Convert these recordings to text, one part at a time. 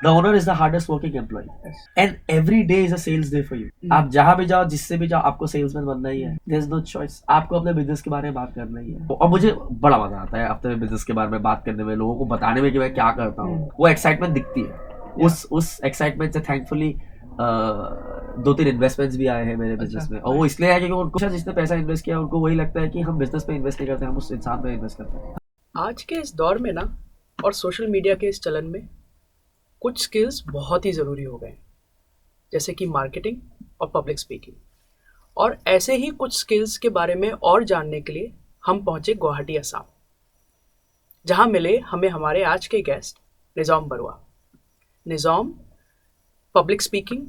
The owner is the hardest working employee, and every day is a sales day for you. आप जहाँ भी जाओ, जिससे भी जाओ, आपको सेल्समैन बनना ही है. There's no choice. आपको अपने बिजनेस के बारे में बात करना ही है. और मुझे बड़ा मजा आता है अपने बिजनेस के बारे में बात करने में, लोगों को बताने में कि मैं क्या करता हूँ. वो एक्साइटमेंट दिखती है. उस एक्साइटमेंट से थैंकफुली 2-3 इन्वेस्टमेंट्स भी आए हैं मेरे बिजनेस में. और वो इसलिए है क्योंकि उनको जिसने पैसा इन्वेस्ट किया, उनको वही लगता है कि हम बिजनेस में इन्वेस्ट नहीं करते, हम उस इंसान में इन्वेस्ट करते हैं. आज के इस दौर में ना, और सोशल मीडिया के इस चलन में, कुछ स्किल्स बहुत ही ज़रूरी हो गए हैं, जैसे कि मार्केटिंग और पब्लिक स्पीकिंग. और ऐसे ही कुछ स्किल्स के बारे में और जानने के लिए हम पहुंचे गुवाहाटी, असम, जहां मिले हमें हमारे आज के गेस्ट निज़ाम बरुआ. निज़ाम पब्लिक स्पीकिंग,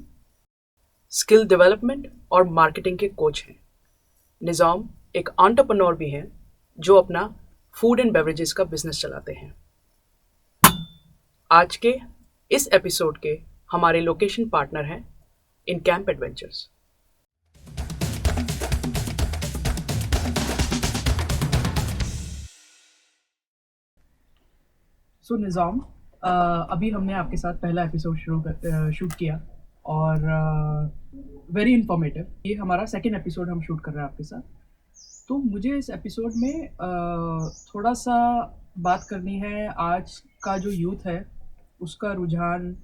स्किल डेवलपमेंट और मार्केटिंग के कोच हैं. निज़ाम एक एंटरप्रेन्योर भी हैं जो अपना फूड एंड बेवरेजेस का बिजनेस चलाते हैं. आज के इस एपिसोड के हमारे लोकेशन पार्टनर हैं इन कैंप एडवेंचर्स. सो निज़ाम, अभी हमने आपके साथ पहला एपिसोड शूट किया और वेरी इंफॉर्मेटिव. ये हमारा सेकंड एपिसोड हम शूट कर रहे हैं आपके साथ. तो मुझे इस एपिसोड में थोड़ा सा बात करनी है, आज का जो यूथ है उसका रुझान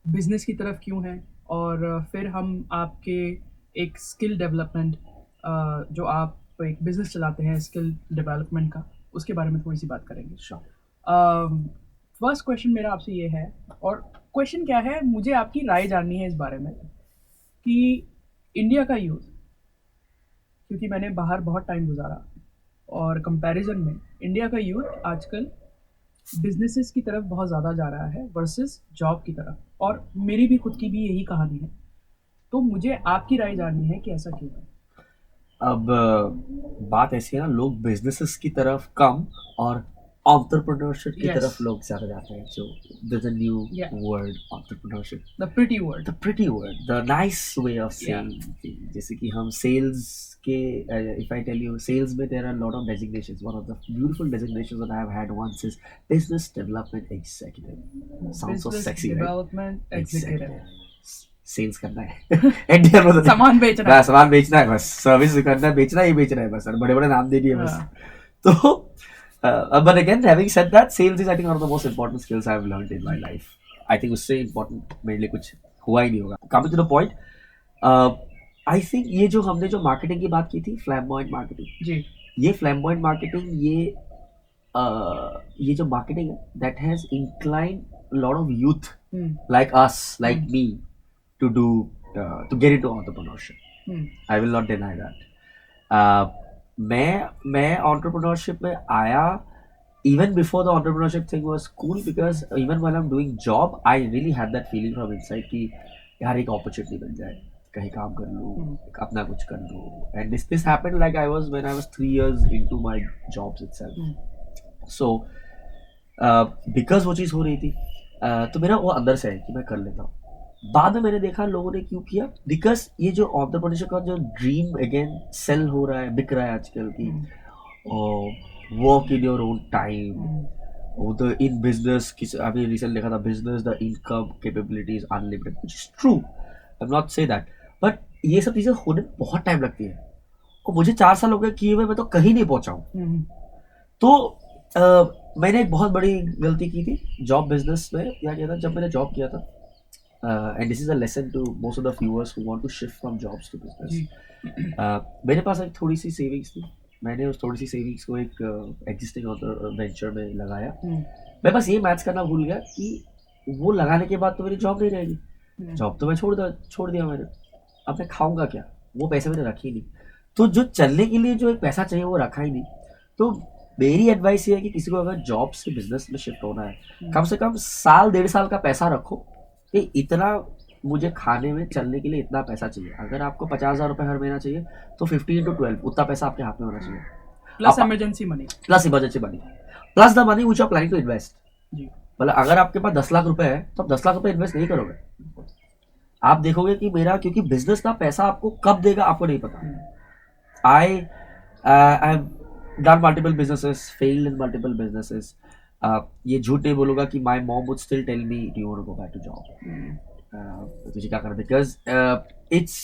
बिजनेस की तरफ क्यों है, और फिर हम आपके एक स्किल डेवलपमेंट, जो आप एक बिज़नेस चलाते हैं स्किल डेवलपमेंट का, उसके बारे में थोड़ी सी बात करेंगे. फर्स्ट क्वेश्चन मेरा आपसे ये है, और क्वेश्चन क्या है, मुझे आपकी राय जाननी है इस बारे में कि इंडिया का यूथ, क्योंकि मैंने बाहर बहुत टाइम गुजारा, और कंपैरिजन में इंडिया का यूथ आजकल बिजनेसेस की तरफ बहुत ज़्यादा जा रहा है वर्सेस जॉब की तरफ, और मेरी भी खुद की भी यही कहानी है. तो मुझे आपकी राय जाननी है कि ऐसा क्यों है. अब बात ऐसी है ना, लोग बिजनेसेस की तरफ कम और entrepreneurship की तरफ लोग ज़्यादा जाते हैं. So there's a new word, entrepreneurship. The pretty word. The pretty word, the nice way of saying things. जैसे कि हम sales के, if I tell you, sales में there are a lot of designations. One of the beautiful designations that I have had once is business development executive. Sounds so sexy, right? Development executive. Sales करना है India में, तो सामान बेचना है, सामान बेचना है बस, सर्विस करना है, बेचना ही बेचना है बस, और बड़े बड़े नाम दे दिए बस. तो but again, having said that, sales is I think one of the most important skills I have learned in my life. I think उससे important मेरे लिए कुछ हुआ ही नहीं होगा. Coming to the point, I think ये जो हमने जो मार्केटिंग की बात की थी, फ्लैम्बॉयंट मार्केटिंग जी, ये फ्लैम्बॉयंट मार्केटिंग, ये जो मार्केटिंग है, that has inclined a lot of youth like us, like me, to do to get into entrepreneurship. I will not deny that. मैं entrepreneurship में आया even before the entrepreneurship thing was cool, because even while I'm doing job, I really had that feeling from inside कि यार एक opportunity मिल जाए, कहीं काम कर लूँ, अपना कुछ कर लूँ. And this happened like when I was 3 years into my jobs itself. So because वो चीज़ हो रही थी, तो मेरा वो अंदर से है कि मैं कर लेता हूँ. बाद में मैंने देखा लोगों ने क्यों किया, बिकॉज ये जो एंटरप्रेन्योरशिप का जो ड्रीम अगेन सेल हो रहा है, बिक रहा है आजकल की, work in your own time, वो तो इन बिजनेस, अभी रिसेंट देखा था, business the income capability is unlimited, which is true, I am not say that, but ये सब चीज़ें होने में बहुत टाइम लगती है, और मुझे 4 साल हो गए किए हुए, मैं तो कहीं नहीं पहुंचा हूँ. तो मैंने एक बहुत बड़ी गलती की थी जॉब बिजनेस में. क्या किया था जब मैंने जॉब किया था, and this is a lesson to most of the viewers who want to shift from jobs to business. मेरे पास एक थोड़ी सी सेविंग्स थी, मैंने उस थोड़ी सी सेविंग्स को एक एग्जिस्टिंग वेंचर में लगाया. मैं बस ये मैच करना भूल गया कि वो लगाने के बाद तो मेरी जॉब नहीं रहेगी. जॉब तो मैं छोड़ दिया मैंने, अब मैं खाऊंगा क्या, वो पैसे मैंने रखे ही नहीं. तो जो चलने के लिए जो एक पैसा चाहिए वो रखा ही नहीं. तो मेरी एडवाइस ये है कि किसी को अगर जॉब से बिजनेस में शिफ्ट होना है, कम से कम 1-1.5 साल का पैसा रखो कि इतना मुझे खाने में चलने के लिए इतना पैसा चाहिए. अगर आपको 50,000 रुपये हर महीना चाहिए तो 50 into 12 उतना पैसा आपके हाथ में होना चाहिए, plus emergency money, plus the money which you are planning to invest. मतलब अगर आपके पास 10 लाख रुपए है तो आप 10 लाख रुपए इन्वेस्ट नहीं करोगे. आप देखोगे कि मेरा, क्योंकि बिजनेस का पैसा आपको कब देगा आपको नहीं पता. I have done multiple businesses, failed in multiple businesses. ये झूठ नहीं बोलूँगा कि my mom would still tell me do you want to go back to job, तुझे क्या करना, because it's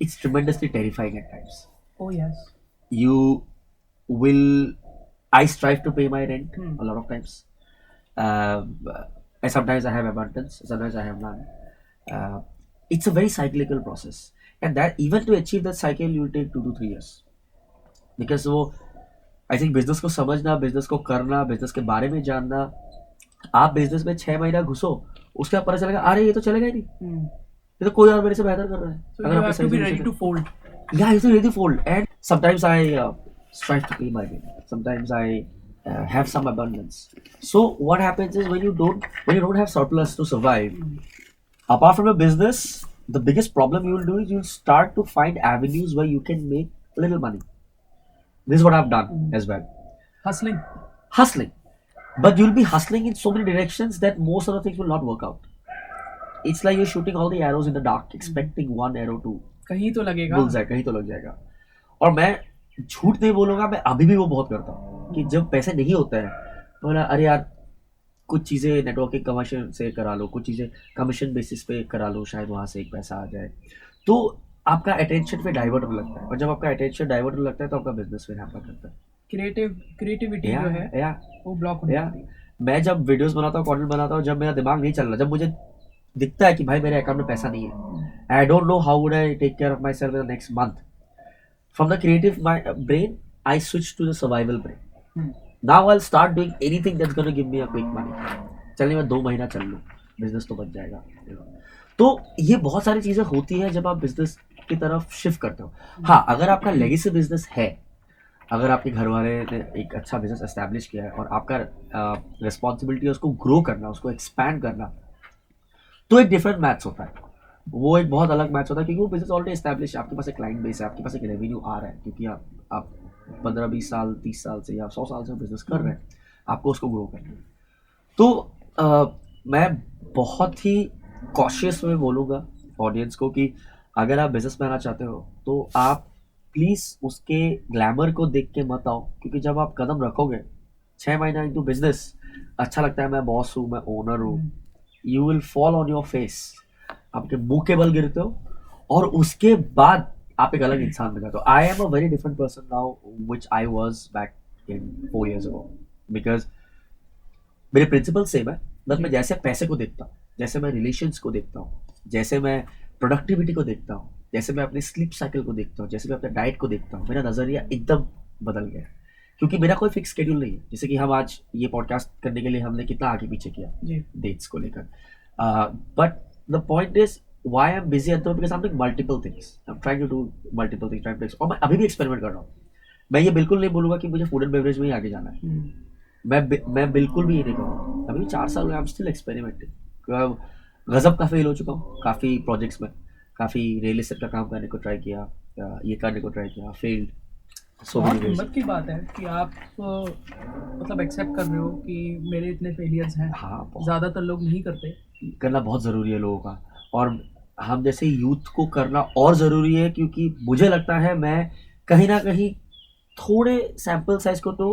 it's tremendously terrifying at times. Oh yes. You will, I strive to pay my rent a lot of times. And sometimes I have abundance, sometimes I have none. It's a very cyclical process, and that even to achieve that cycle you will take 2 to 3 years. Because वो I think business को समझना, business को करना, business के बारे में जानना, आप business में 6 महीना घुसो, उसके बाद पता चलेगा अरे ये तो चलेगा ही नहीं, ये तो कोई और मेरे से बेहतर कर रहा है. So you have to be ready to fold. Yeah, you have to really fold. And sometimes I strive to pay my bill. Sometimes I have some abundance. So what happens is when you don't have surplus to survive, apart from your business, the biggest problem you will do is you'll start to find avenues where you can make a little money. This is what I've done as well. Hustling. But you'll be hustling in so many directions that most of the things will not work out. It's like you're shooting all the arrows in the dark, expecting one arrow to कहीं तो लगेगा, bullseye, कहीं तो लग जाएगा. और मैं झूठ नहीं बोलूंगा, मैं अभी भी वो बहुत करता हूँ कि जब पैसे नहीं होते हैं तो बोला अरे यार कुछ चीज़ें नेटवर्किंग कमीशन से करा लो, कुछ चीज़ें कमीशन बेसिस पे करा लो, शायद वहाँ से एक पैसा आ जाए. तो आपका अटेंशन पे डाइवर्ट होने लगता है, और जब आपका अटेंशन डाइवर्ट होने लगता है तो आपका बिजनेस फिर हैम्पर करता है. क्रिएटिविटी जो है वो ब्लॉक होने लगती है. मैं जब वीडियोस बनाता हूँ, कंटेंट बनाता हूँ, जब मेरा दिमाग नहीं चल रहा, जब मुझे दिखता है कि भाई मेरे अकाउंट में पैसा नहीं है, I don't know how would I take care of myself in the next month, from the creative brain I switch to the survival brain. Now I will start doing anything that's gonna give me a quick money. चलिए मैं 2 महीना चल लूँ, business तो बच जाएगा. तो ये बहुत सारी चीज़ें होती हैं जब आप बिजनेस की तरफ शिफ्ट करते हो. हाँ, अगर आपका लेगेसी बिजनेस है, अगर आपके घर वाले ने एक अच्छा बिजनेस एस्टैब्लिश किया है और आपका रिस्पॉन्सिबिलिटी है उसको ग्रो करना, उसको एक्सपैंड करना, तो एक डिफरेंट मैथ्स होता है. वो एक बहुत अलग मैथ्स होता है क्योंकि वो बिजनेस ऑलरेडी एस्टैब्लिश है, आपके पास एक क्लाइंट बेस है, आपके पास एक रेवेन्यू आ रहा है, क्योंकि आप 15-20 साल 30 साल से या 100 साल से बिजनेस कर रहे हैं, आपको उसको ग्रो करना है. तो मैं बहुत ही कॉशियस में बोलूँगा ऑडियंस को कि अगर आप बिजनेस में आना चाहते हो तो आप प्लीज़ उसके ग्लैमर को देख के मत आओ, क्योंकि जब आप कदम रखोगे 6 महीना इनटू बिजनेस, अच्छा लगता है मैं बॉस हूँ, मैं ओनर हूँ, you will fall on your face, आपके मुंह के बल गिरते हो, और उसके बाद आप एक अलग इंसान बन जाते हो. I am a very different person now which I was back in 4 years ago, because मेरे प्रिंसिपल सेम है, बस मैं जैसे पैसे को देखता हूँ, जैसे मैं रिलेशंस को देखता हूँ, जैसे मैं प्रोडक्टिविटी को देखता हूँ, जैसे मैं अपनी स्लीप साइकिल को देखता हूँ, जैसे मैं अपने डाइट को देखता हूँ, मेरा नज़रिया एकदम बदल गया. क्योंकि मेरा कोई फिक्स शेड्यूल नहीं है. जैसे कि हम आज ये पॉडकास्ट करने के लिए हमने कितना आगे पीछे किया डेट्स को लेकर, but the point is why I am busy at the because I am doing multiple things, I am trying to do multiple things, और मैं अभी भी एक्सपेरिमेंट कर रहा हूँ. मैं ये बिल्कुल नहीं बोलूँगा कि मुझे फूड एंड बेवरेज में ही आगे जाना है. मैं बिल्कुल भी ये नहीं कहूँगा. अभी 4 साल हुए, आई एम स्टिल एक्सपेरिमेंटिंग. गजब का फेल हो चुका हूँ काफ़ी प्रोजेक्ट्स में, काफ़ी रियल एस्टेट का काम करने को ट्राई किया, ये करने को ट्राई किया, फेल्ड. बहुत हिम्मत की बात है कि आप मतलब एक्सेप्ट कर रहे हो कि मेरे इतने फेलियर्स हैं. हाँ, ज़्यादातर लोग नहीं करते. करना बहुत ज़रूरी है लोगों का, और हम जैसे यूथ को करना और ज़रूरी है, क्योंकि मुझे लगता है मैं कहीं ना कहीं थोड़े सैम्पल साइज को तो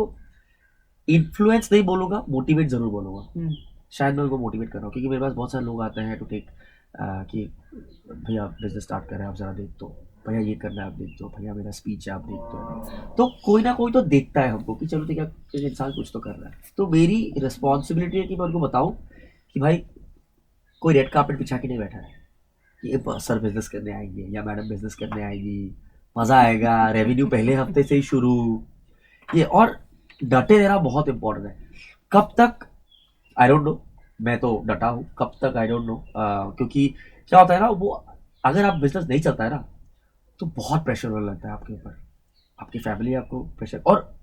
इन्फ्लुएंस नहीं बोलूँगा, मोटिवेट ज़रूर बोलूँगा. शायद मैं उनको मोटिवेट कर रहा हूँ, क्योंकि मेरे पास बहुत सारे लोग आते हैं टू टेक कि भैया बिजनेस स्टार्ट कर रहे हैं, आप ज़रा देख दो, भैया ये करना है आप देख दो, भैया मेरा स्पीच है आप देख दो. तो कोई ना कोई तो देखता है हमको कि चलो ठीक है, इंसान कुछ तो कर रहा है. तो मेरी रिस्पॉन्सिबिलिटी है कि मैं उनको बताऊँ कि भाई कोई रेड कार्पेट बिछा के नहीं बैठा है, ये सर बिजनेस करने आएंगे या मैडम बिजनेस करने आएगी, मज़ा आएगा, रेवेन्यू पहले हफ्ते से ही शुरू, ये. और डटे रहना बहुत इंपॉर्टेंट है. कब तक आई डोंट नो, मैं तो डटा हूँ, कब तक आई डोंट नो, क्योंकि क्या होता है ना, वो अगर आप बिजनेस नहीं चलता है ना तो बहुत प्रेशर होने लगता है आपके ऊपर, आपकी फैमिली आपको प्रेशर. और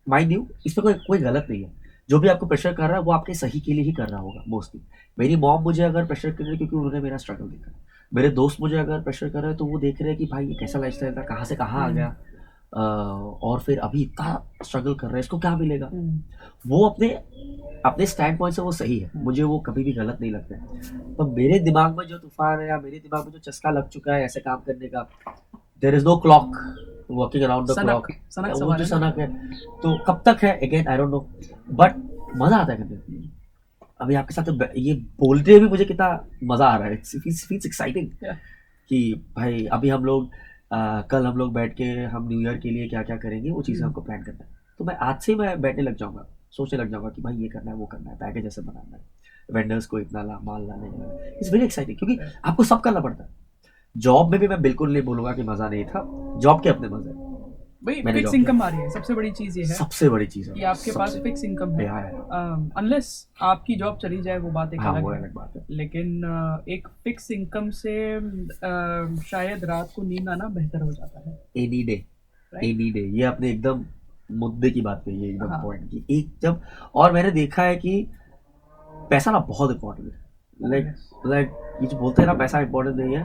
माइंड यू, इसमें कोई गलत नहीं है, जो भी आपको प्रेशर कर रहा है वो आपके सही के लिए ही कर रहा होगा मोस्टली. मेरी मॉम मुझे अगर प्रेशर कर रही है क्योंकि उन्होंने मेरा स्ट्रगल देखा है, मेरे दोस्त मुझे अगर प्रेशर कर रहे हैं तो वो देख रहे हैं कि भाई ये कैसा लाइफस्टाइल था, कहाँ से कहाँ आ गया, और फिर अभी इतना स्ट्रगल कर रहा है, इसको क्या मिलेगा. वो अपने स्टैंड पॉइंट से वो सही है, मुझे वो कभी भी गलत नहीं लगता है. तो मेरे दिमाग में जो तूफान है या मेरे दिमाग में जो चस्का लग चुका है ऐसे काम करने का, there is no clock working around the सनक क्लॉक, सनक वो सवार जो है ना। सनक है, तो कब तक है again I don't no, but मजा आता है करने में। अभी आपके साथ तो ये बोलते हुए भी मुझे कितना मजा आ रहा है, इट्स फील्स एक्साइटिंग Yeah. कि भाई अभी हम लोग कल हम लोग बैठ के हम न्यू ईयर के लिए क्या क्या करेंगे वो चीज़ें हमको प्लान करना है। तो मैं आज से मैं बैठने लग जाऊंगा, सोचने लग जाऊंगा कि भाई ये करना है वो करना है, पैकेज ऐसे बनाना है, वेंडर्स को इतना माल लाने का, इट्स वेरी एक्साइटिंग क्योंकि आपको सब करना पड़ता है। जॉब में भी मैं बिल्कुल नहीं बोलूंगा कि मजा नहीं था, जॉब के अपने मजे हैं। भाई मैंने फिक्स job इनकम आ रही है, सबसे बड़ी चीज ये है सबसे बड़ी चीज़ है कि आपके पास सबसे, फिक्स इनकम है। है। अनलेस आपकी जॉब चली जाए वो बात एक हाँ अलग वो है, अलग बात है। लेकिन एक फिक्स इनकम से शायद रात को नींद आना बेहतर हो जाता है। Any day, right. Any day, ये आपने एकदम मुद्दे की बात कही है, एकदम हाँ। पॉइंट की एक जब। और मैंने देखा है कि पैसा ना बहुत इंपॉर्टेंट है, लाइक ये जो बोलते हैं ना पैसा इंपॉर्टेंट नहीं है,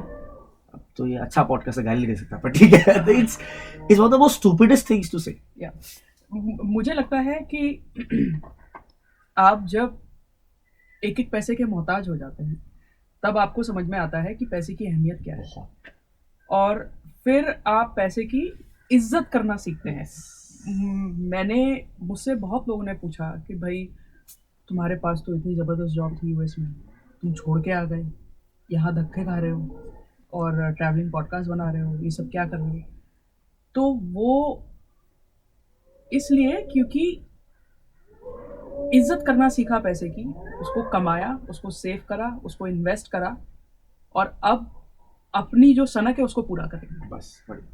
अब तो ये अच्छा पॉडकास्ट है, गाली नहीं दे सकता पर ठीक है, तो it's one of the most stupidest things to say. या मुझे लगता है कि आप जब एक एक पैसे के मोहताज हो जाते हैं तब आपको समझ में आता है कि पैसे की अहमियत क्या है, बहुत और फिर आप पैसे की इज्जत करना सीखते हैं। मैंने मुझसे बहुत लोगों ने पूछा कि भाई तुम्हारे पास तो इतनी ज़बरदस्त जॉब थी यूएस में, तुम छोड़ के आ गए, यहाँ धक्के खा रहे हो और ट्रैवलिंग पॉडकास्ट बना रहे हो, ये सब क्या कर रहे हो? तो वो इसलिए क्योंकि इज्जत करना सीखा पैसे की, उसको कमाया, उसको सेव करा, उसको इन्वेस्ट करा, और अब अपनी जो सनक है उसको पूरा करेंगे। बस बढ़िया।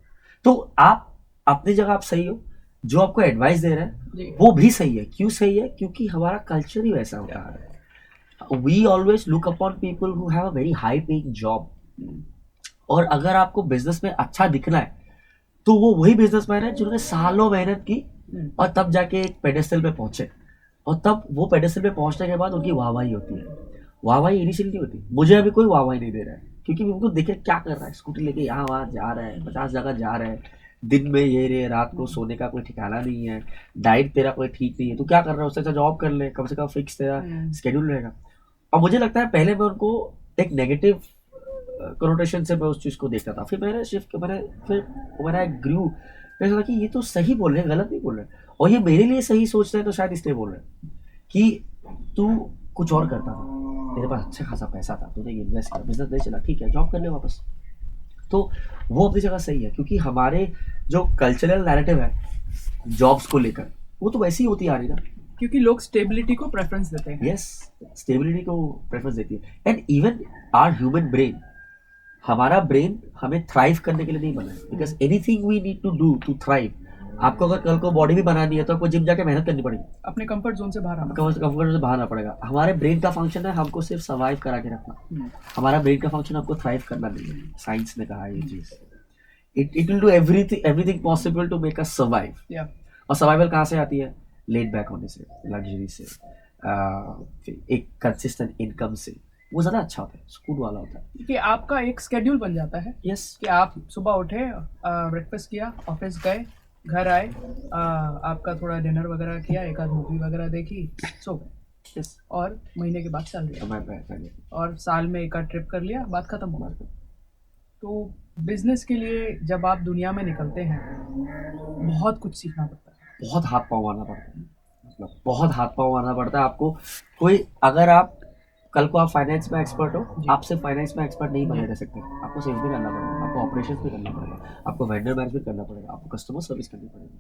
तो आप अपनी जगह आप सही हो, जो आपको एडवाइस दे रहे जी। हैं वो भी सही है। क्यों सही है? क्योंकि हमारा कल्चर ही वैसा होता है। We always look upon people who have a very high paying job, और अगर आपको बिजनेस में अच्छा दिखना है तो वो वही बिजनेसमैन है जिन्होंने सालों मेहनत की और तब जाके एक पेडेस्टल पे पहुंचे, और तब वो पेडेस्टल पे पहुंचने के बाद उनकी वाहवाही होती है। वाहवाही इनिशियल नहीं होती, मुझे अभी कोई वाहवाही नहीं दे रहा है क्योंकि उनको देखे क्या कर रहा है, स्कूटी लेके यहाँ वहाँ जा रहा है, 50 जगह जा रहा है, दिन में ये रे, रात को सोने का कोई ठिकाना नहीं है, डाइट तेरा कोई ठीक नहीं है, तू क्या कर रहा है? उससे अच्छा जॉब कर ले, कम से कम फिक्स तेरा स्केड्यूल रहेगा। और मुझे लगता है पहले मैं उनको एक नेगेटिव कनोटेशन से मैं उस चीज़ को देखता था, फिर मैंने शिफ्ट मैंने फिर when I grew, मैंने सोचा कि ये तो सही बोल रहे हैं, गलत नहीं बोल रहे हैं, और ये मेरे लिए सही सोच रहे हैं, तो शायद इसलिए बोल रहे हैं कि तू कुछ और करता था, तेरे पास अच्छा खासा पैसा था, तूने इन्वेस्ट किया, बिजनेस नहीं चला, ठीक है जॉब कर ले वापस। तो वो अपनी जगह सही है, क्योंकि हमारे जो कल्चरल नैरेटिव है जॉब्स को लेकर वो तो वैसी ही होती आ रही ना, क्योंकि लोग स्टेबिलिटी को प्रेफरेंस देते हैं। यस, स्टेबिलिटी को प्रेफरेंस देती है। And even our human brain, हमारा ब्रेन हमें थ्राइव करने के लिए नहीं बना है, because anything we need to do to thrive. आपको अगर कल को बॉडी भी बनानी है तो आपको जिम जाके मेहनत करनी पड़ेगी, अपने कंफर्ट जोन से बाहर आना। कंफर्ट से बाहर आना पड़ेगा। हमारे ब्रेन का फंक्शन है हमको सिर्फ सर्वाइव करा के रखना, हमारा ब्रेन का फंक्शन हमको थ्राइव करना नहीं है। साइंस ने कहा है ये चीज, it will do everything possible to make us survive. और सर्वाइवल कहाँ से आती है? लेट बैक होने से, लग्जरी से, एक कंसिस्टेंट इनकम से, वो ज़्यादा अच्छा होता है, सुकून वाला होता है कि आपका एक स्केड्यूल बन जाता है। यस, कि आप सुबह उठे, ब्रेकफास्ट किया, ऑफिस गए, घर आए, आपका थोड़ा डिनर वगैरह किया, एक आध मूवी वगैरह देखी, सो गए, यस, और महीने के बाद चल तो गया, मैं और साल में एक आध ट्रिप कर लिया, बात खत्म हो गई। तो बिजनेस के लिए जब आप दुनिया में निकलते हैं बहुत कुछ सीखना पड़ता है, बहुत हाथ पाँव मारना पड़ता है, मतलब बहुत हाथ पाँव मारना पड़ता है आपको। कोई अगर आप कल को आप फाइनेंस में एक्सपर्ट हो, आप सिर्फ फाइनेंस में एक्सपर्ट नहीं बने रह सकते, आपको सेल्स भी करना पड़ेगा, आपको ऑपरेशंस भी करना पड़ेगा, आपको वेंडर मैनेजमेंट करना पड़ेगा, आपको कस्टमर सर्विस करनी पड़ेगी,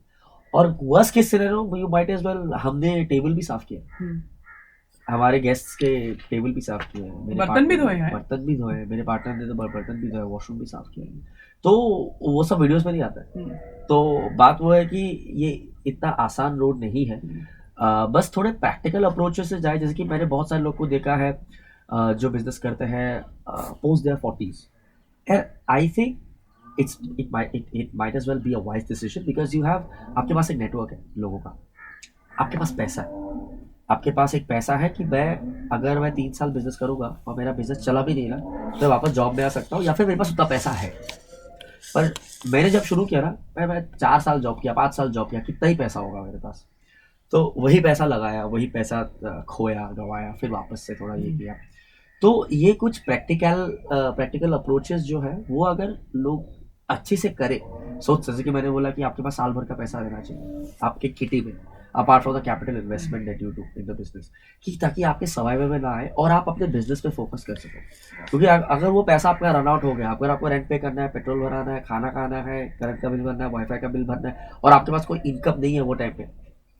और worst case scenario you might as well, हमने टेबल भी साफ किया, हमारे गेस्ट्स के टेबल भी साफ किए हैं, मेरे बर्तन भी धोए हैं, बर्तन भी धोए, मेरे पार्टनर ने तो बर्तन भी धोए, वॉशरूम भी साफ किया है। तो वो सब वीडियोस में नहीं आता है। तो बात वो है कि ये इतना आसान रोड नहीं है, बस थोड़े प्रैक्टिकल अप्रोचेस से जाए। जैसे कि मैंने बहुत सारे लोग को देखा है जो बिजनेस करते हैं post their 40s, and I think it might as well be a wise decision, because you have, आपके पास एक नेटवर्क है लोगों का, आपके पास पैसा है, आपके पास एक पैसा है कि अगर मैं 3 साल बिजनेस करूंगा और मेरा बिजनेस चला भी नहीं ना, तो वापस जॉब में आ सकता हूँ, या फिर मेरे पास उतना पैसा है। पर मैंने जब शुरू किया ना, मैं 4 साल जॉब किया, 5 साल जॉब किया, कितना ही पैसा होगा मेरे पास, तो वही पैसा लगाया, वही पैसा खोया, गंवाया, फिर वापस से थोड़ा ये किया। तो ये कुछ प्रैक्टिकल अप्रोचेस जो है वो अगर लोग अच्छे से करे। सोच, जैसे कि मैंने बोला कि आपके पास साल भर का पैसा रहना चाहिए आपके किटी में, apart from the capital investment that you do in the business, कि ताकि आपके सर्वाइवल में ना आए और आप अपने बिजनेस पे फोकस कर सको। क्योंकि अगर वो पैसा आपका रन आउट हो गया, अगर आपको रेंट पे करना है, पेट्रोल भराना है, खाना खाना है, करंट का बिल भरना है, वाईफाई का बिल भरना है, और आपके पास कोई इनकम नहीं है वो टाइम पे,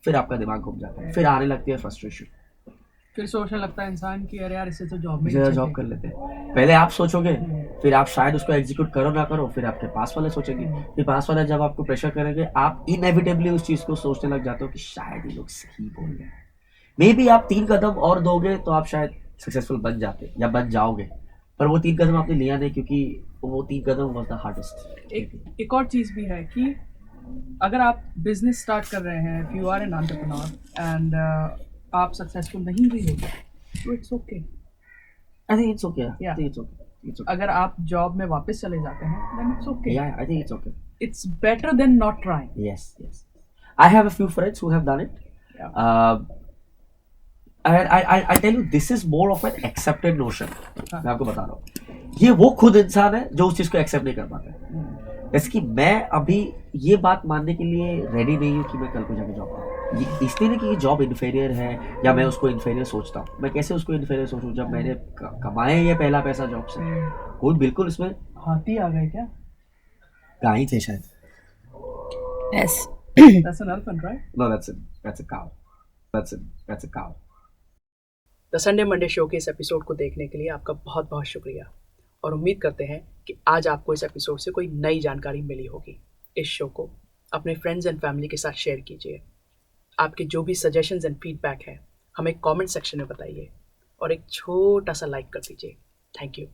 फिर आपका दिमाग घूम जाता है, फिर आने लगती है फ्रस्ट्रेशन, फिर सोचने लगता है इंसान कि अरे यार इससे तो जॉब में ही इसे अच्छा जॉब थे। कर लेते हैं। पहले आप सोचोगे, फिर आप शायद उसको एग्जीक्यूट करो ना करो, फिर आपके पास वाले सोचेंगे, फिर पास वाले जब आपको प्रेशर करेंगे, आप इनएविटेबली उस चीज को सोचने लग जाते हो कि शायद ये लोग सही बोल रहे हैं। मे बी आप 3 कदम और दोगे तो आप शायद सक्सेसफुल बन जाते या बन जाओगे, पर वो 3 कदम आपने लिया नहीं, क्योंकि वो 3 कदम वाज द हार्डेस्ट। एक और चीज़ भी है कि अगर आप बिजनेस स्टार्ट कर रहे हैं, if you are an entrepreneur and आप सक्सेसफुल नहीं भी होते, तो it's okay. I think it's okay, I Yeah. Think it's okay, it's okay, अगर आप जॉब में वापस चले जाते हैं, then it's okay. Yeah I think it's okay, it's better than not trying. Yes yes. I have a few friends who have done it. I tell you, this is more of an accepted notion. मैं आपको बता रहा हूँ, ये वो खुद इंसान है जो उस चीज को एक्सेप्ट नहीं कर पाता है। जैसे कि मैं अभी ये बात मानने के लिए रेडी नहीं हूँ कि मैं कल को जाके जॉब करूँ, ये इसलिए नहीं कि ये जॉब इन्फेरियर है या मैं उसको इन्फेरियर सोचता हूँ। मैं कैसे उसको इन्फेरियर सोचूं जब मैंने कमाया ये पहला पैसा जॉब से। कोई बिल्कुल इसमें हाथी आ गए क्या? गाय थे शायद। Yes. That's an elephant, right? No, that's a cow. That's a cow. The Sunday Monday show के इस एपिसोड को देखने के लिए आपका बहुत बहुत शुक्रिया, और उम्मीद करते हैं कि आज आपको इस एपिसोड से कोई नई जानकारी मिली होगी। इस शो को अपने फ्रेंड्स एंड फैमिली के साथ शेयर कीजिए। आपके जो भी सजेशंस एंड फीडबैक है हमें कमेंट सेक्शन में बताइए, और एक छोटा सा लाइक कर दीजिए। Thank you.